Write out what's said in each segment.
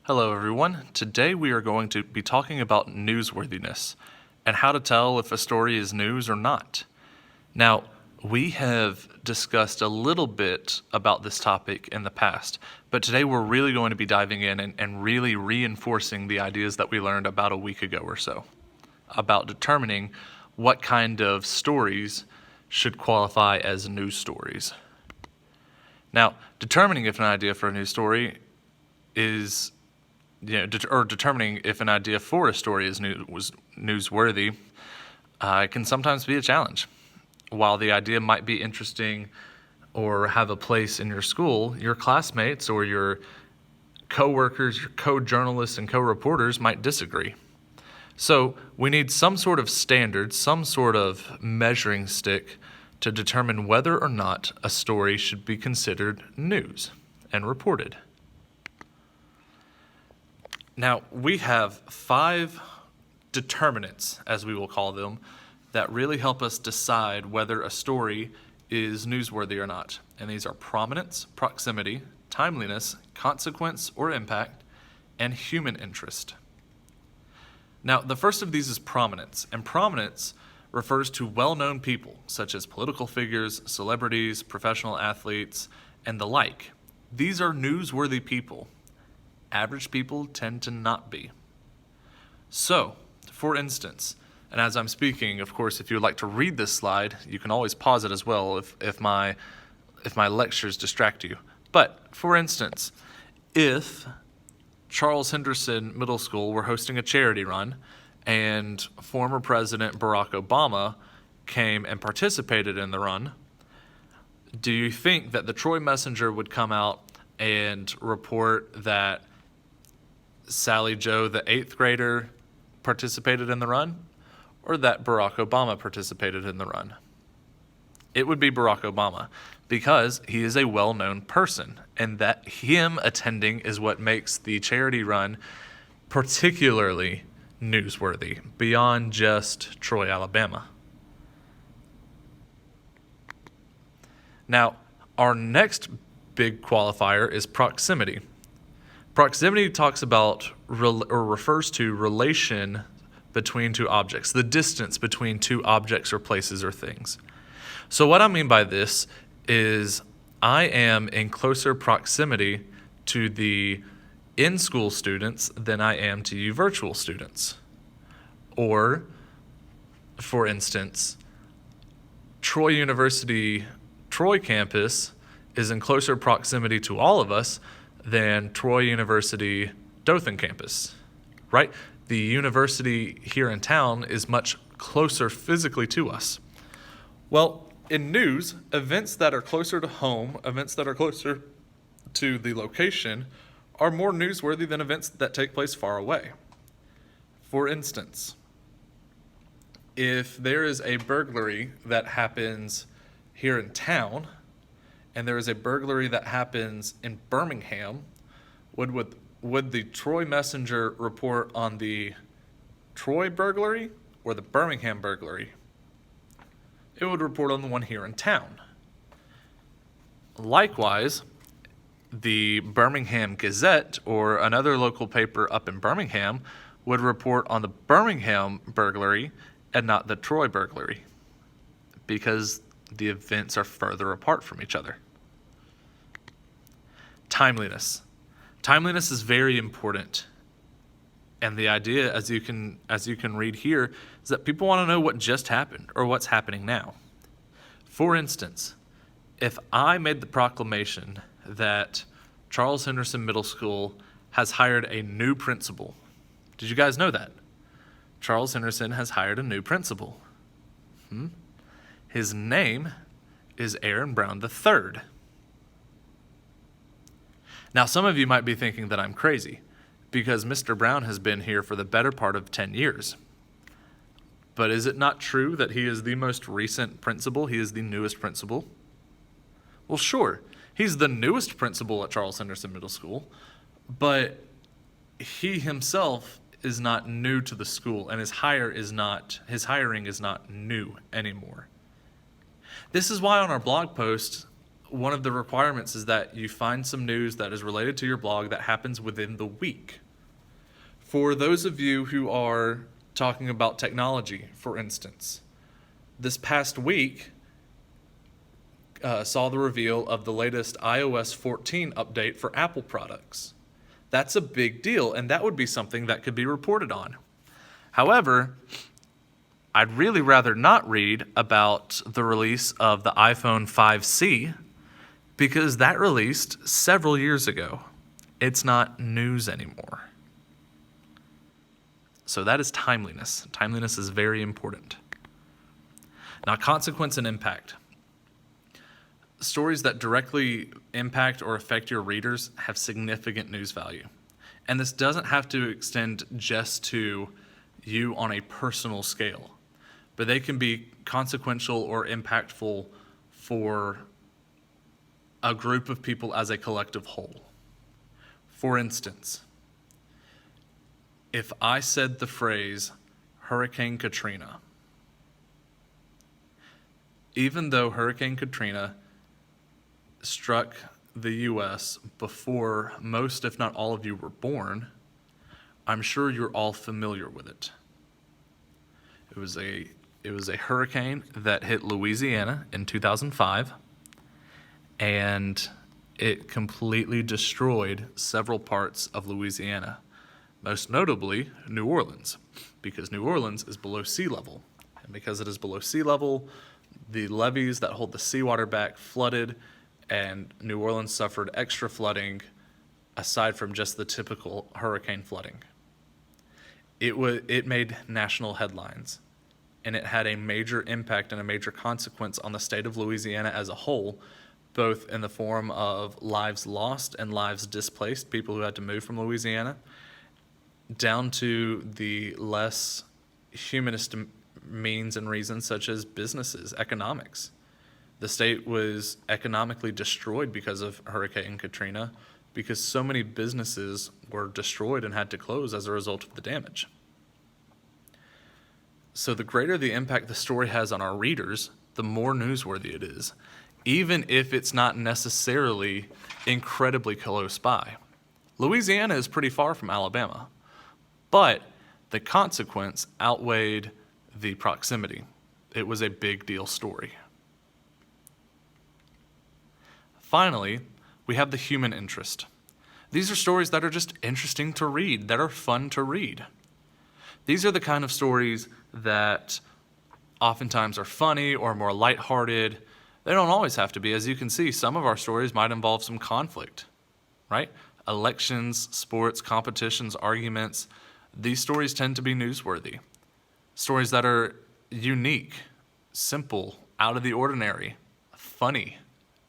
Hello everyone. Today we are going to be talking about newsworthiness and how to tell if a story is news or not. Now, we have discussed a little bit about this topic in the past, but today we're really going to be diving in and really reinforcing the ideas that we learned about a week ago or so about determining what kind of stories should qualify as news stories. Now, determining if an idea for a news story is determining if an idea for a story is newsworthy can sometimes be a challenge. While the idea might be interesting or have a place in your school, your classmates or your co-workers, your co-journalists and co-reporters might disagree. So we need some sort of standard, some sort of measuring stick to determine whether or not a story should be considered news and reported. Now, we have 5 determinants, as we will call them, that really help us decide whether a story is newsworthy or not. And these are prominence, proximity, timeliness, consequence or impact, and human interest. Now, the first of these is prominence, and prominence refers to well-known people, such as political figures, celebrities, professional athletes, and the like. These are newsworthy people. Average people tend to not be. So, for instance, and as I'm speaking, of course, if you would like to read this slide, you can always pause it as well if my lectures distract you. But, for instance, if Charles Henderson Middle School were hosting a charity run and former President Barack Obama came and participated in the run, do you think that the Troy Messenger would come out and report that Sally Joe, the 8th grader, participated in the run, or that Barack Obama participated in the run? It would be Barack Obama, because he is a well-known person, and that him attending is what makes the charity run particularly newsworthy, beyond just Troy, Alabama. Now, our next big qualifier is proximity. Proximity talks about or refers to relation between two objects, the distance between two objects or places or things. So what I mean by this is I am in closer proximity to the in-school students than I am to you virtual students. Or, for instance, Troy University, Troy campus is in closer proximity to all of us than Troy University Dothan campus, right? The university here in town is much closer physically to us. Well, in news, events that are closer to home, events that are closer to the location, are more newsworthy than events that take place far away. For instance, if there is a burglary that happens here in town, and there is a burglary that happens in Birmingham, would the Troy Messenger report on the Troy burglary or the Birmingham burglary? It would report on the one here in town. Likewise, the Birmingham Gazette or another local paper up in Birmingham would report on the Birmingham burglary and not the Troy burglary, because the events are further apart from each other. Timeliness. Timeliness is very important. And the idea, as you can read here, is that people want to know what just happened or what's happening now. For instance, if I made the proclamation that Charles Henderson Middle School has hired a new principal, did you guys know that? Charles Henderson has hired a new principal. His name is Aaron Brown III. Now, some of you might be thinking that I'm crazy because Mr. Brown has been here for the better part of 10 years. But is it not true that he is the most recent principal? He is the newest principal? Well, sure, he's the newest principal at Charles Henderson Middle School, but he himself is not new to the school, and his hiring is not new anymore. This is why on our blog post, one of the requirements is that you find some news that is related to your blog that happens within the week. For those of you who are talking about technology, for instance, this past week saw the reveal of the latest iOS 14 update for Apple products. That's a big deal, and that would be something that could be reported on. However, I'd really rather not read about the release of the iPhone 5C because that released several years ago. It's not news anymore. So that is timeliness. Timeliness is very important. Now, consequence and impact. Stories that directly impact or affect your readers have significant news value. And this doesn't have to extend just to you on a personal scale, but they can be consequential or impactful for a group of people as a collective whole. For instance, if I said the phrase Hurricane Katrina, even though Hurricane Katrina struck the U.S. before most, if not all of you were born, I'm sure you're all familiar with it. It was a hurricane that hit Louisiana in 2005, and it completely destroyed several parts of Louisiana, most notably New Orleans, because New Orleans is below sea level. And because it is below sea level, the levees that hold the seawater back flooded, and New Orleans suffered extra flooding aside from just the typical hurricane flooding. It made national headlines, and it had a major impact and a major consequence on the state of Louisiana as a whole, both in the form of lives lost and lives displaced, people who had to move from Louisiana, down to the less humanist means and reasons such as businesses, economics. The state was economically destroyed because of Hurricane Katrina, because so many businesses were destroyed and had to close as a result of the damage. So the greater the impact the story has on our readers, the more newsworthy it is, even if it's not necessarily incredibly close by. Louisiana is pretty far from Alabama, but the consequence outweighed the proximity. It was a big deal story. Finally, we have the human interest. These are stories that are just interesting to read, that are fun to read. These are the kind of stories that oftentimes are funny or more lighthearted. They don't always have to be. As you can see, some of our stories might involve some conflict, right? Elections, sports, competitions, arguments. These stories tend to be newsworthy. Stories that are unique, simple, out of the ordinary, funny,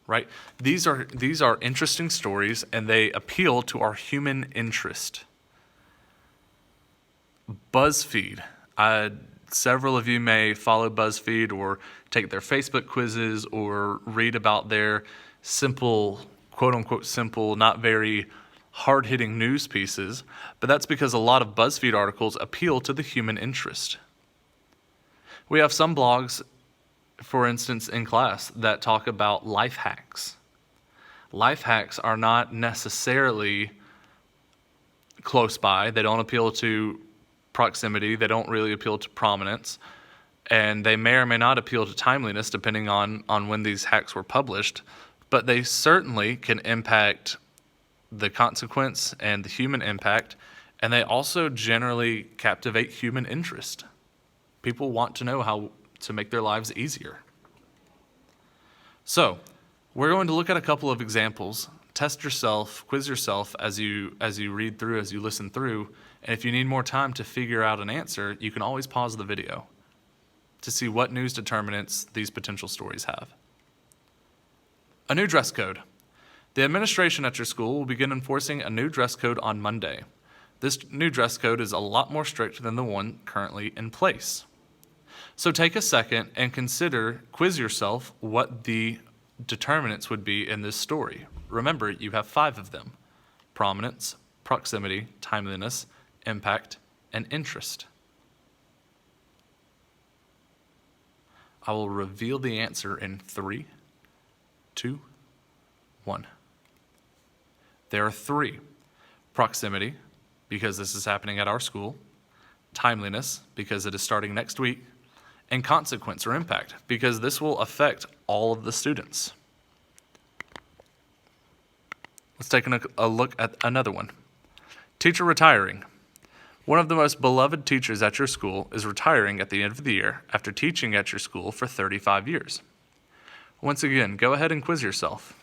right? These are interesting stories, and they appeal to our human interest. BuzzFeed. Several of you may follow BuzzFeed or take their Facebook quizzes or read about their simple, quote-unquote simple, not very hard-hitting news pieces, but that's because a lot of BuzzFeed articles appeal to the human interest. We have some blogs, for instance, in class that talk about life hacks. Life hacks are not necessarily close by. They don't appeal to proximity. They don't really appeal to prominence. And they may or may not appeal to timeliness depending on when these hacks were published. But they certainly can impact the consequence and the human impact. And they also generally captivate human interest. People want to know how to make their lives easier. So, we're going to look at a couple of examples. Test yourself, quiz yourself as you read through, as you listen through. And if you need more time to figure out an answer, you can always pause the video to see what news determinants these potential stories have. A new dress code. The administration at your school will begin enforcing a new dress code on Monday. This new dress code is a lot more strict than the one currently in place. So take a second and quiz yourself what the determinants would be in this story. Remember, you have 5 of them: prominence, proximity, timeliness, impact, and interest. I will reveal the answer in 3, 2, 1. There are 3. Proximity, because this is happening at our school. Timeliness, because it is starting next week. And consequence or impact, because this will affect all of the students. Let's take a look at another one. Teacher retiring. One of the most beloved teachers at your school is retiring at the end of the year after teaching at your school for 35 years. Once again, go ahead and quiz yourself.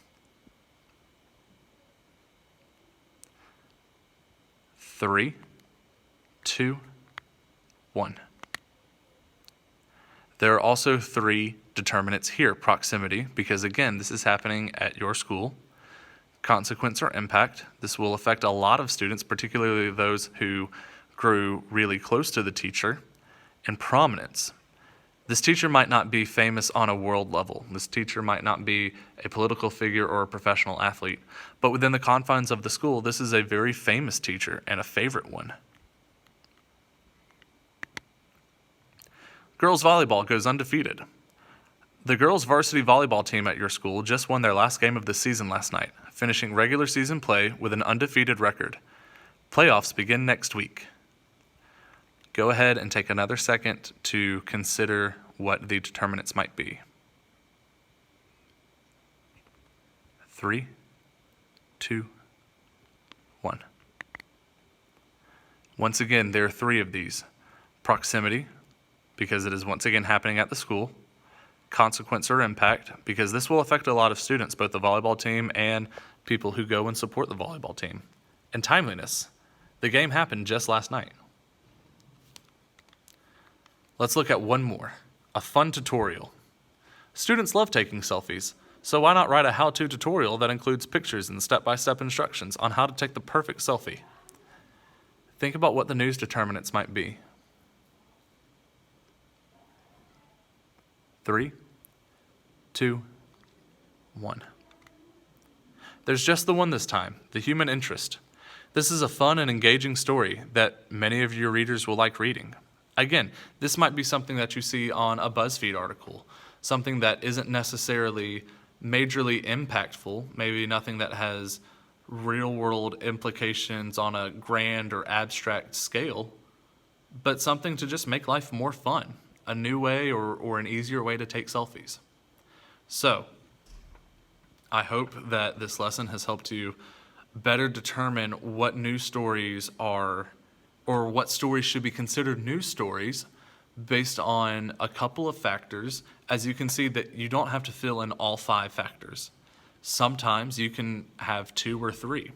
3, 2, 1. There are also 3 determinants here. Proximity, because again, this is happening at your school. Consequence or impact. This will affect a lot of students, particularly those who grew really close to the teacher. And prominence. This teacher might not be famous on a world level. This teacher might not be a political figure or a professional athlete. But within the confines of the school, this is a very famous teacher and a favorite one. Girls volleyball goes undefeated. The girls varsity volleyball team at your school just won their last game of the season last night, finishing regular season play with an undefeated record. Playoffs begin next week. Go ahead and take another second to consider what the determinants might be. 3, 2, 1. Once again, there are 3 of these. Proximity, because it is once again happening at the school. Consequence or impact, because this will affect a lot of students, both the volleyball team and people who go and support the volleyball team. And timeliness, the game happened just last night. Let's look at one more, a fun tutorial. Students love taking selfies, so why not write a how-to tutorial that includes pictures and step-by-step instructions on how to take the perfect selfie? Think about what the news determinants might be. 3, 2, 1. There's just the one this time, the human interest. This is a fun and engaging story that many of your readers will like reading. Again, this might be something that you see on a BuzzFeed article, something that isn't necessarily majorly impactful, maybe nothing that has real-world implications on a grand or abstract scale, but something to just make life more fun. A new way or an easier way to take selfies. So, I hope that this lesson has helped you better determine what news stories are, or what stories should be considered news stories based on a couple of factors. As you can see, that you don't have to fill in all 5 factors. Sometimes you can have 2 or 3.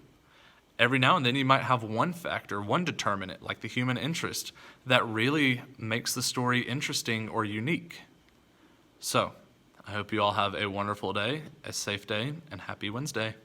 Every now and then you might have one factor, one determinant, like the human interest, that really makes the story interesting or unique. So, I hope you all have a wonderful day, a safe day, and happy Wednesday.